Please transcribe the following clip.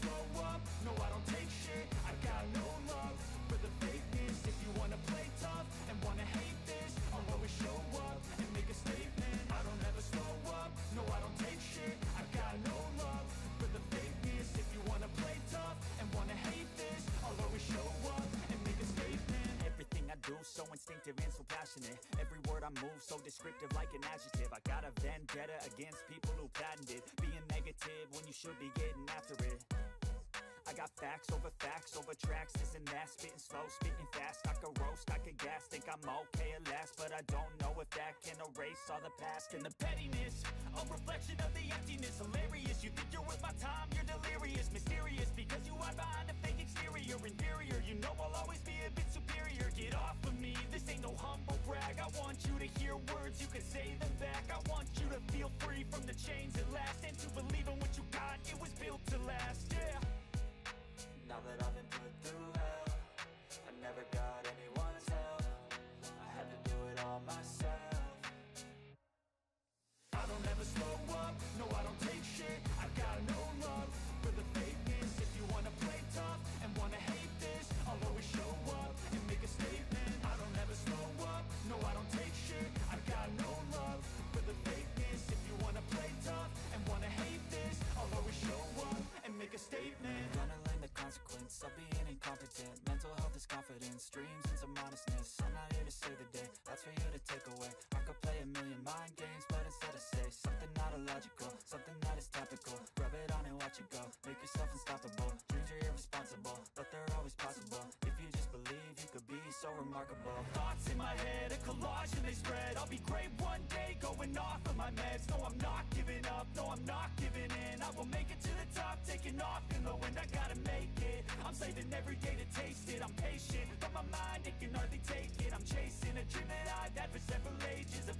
slow up, no I don't take shit. I got no love for the fakeness. If you wanna play tough and wanna hate this, I'll always show up and make a statement. I don't ever slow up, no I don't take shit. I got no love for the fakeness. If you wanna play tough and wanna hate this, I'll always show up and make a statement. Everything I do so instinctive and so passionate. Every word I move so descriptive like an adjective. I got a vendetta against people who patented being negative when you should be getting after it. I got facts over tracks, this and that. Spitting slow, spitting fast. I could roast, I could gas. Think I'm okay at last, but I don't know if that can erase all the past. And the pettiness, a reflection of the emptiness. Hilarious, you think you're worth my time, you're delirious. Mysterious, because you hide behind a fake exterior. Inferior, you know I'll always be a bit superior. Get off of me, this ain't no humble brag. I want you to hear words, you can say them back. I want you to feel free from the chains at last, and to believe in what you got, it was built to last, yeah. Now that I've been put through hell, I never got anyone's help. I had to do it all myself. I don't ever slow up, no I don't take shit. I got no love for the fakeness. If you wanna play tough and wanna hate this, I'll always show up and make a statement. I don't ever slow up, no I don't take shit. I got no love for the fakeness. If you wanna play tough and wanna hate this, I'll always show up and make a statement. Gonna learn the consequence of being incompetent. Mental health is confidence, dreams and some honestness. I'm not here to save the day, that's for you to take away. I could play a million mind games, but instead I say something not illogical, something that is topical. Rub it on and watch it go, make yourself unstoppable. Dreams are irresponsible, but they're always possible. If you just believe, you could be so remarkable. Thoughts in my head, a collage and they spread. I'll be great one day, going off of my meds. No, I'm not giving up, no, I'm not giving in. I will make it to the top, taking off in the wind. I gotta make it, I'm saving every day to taste it. I'm patient, but my mind, it can hardly take it. I'm chasing a dream that I've had for several ages. A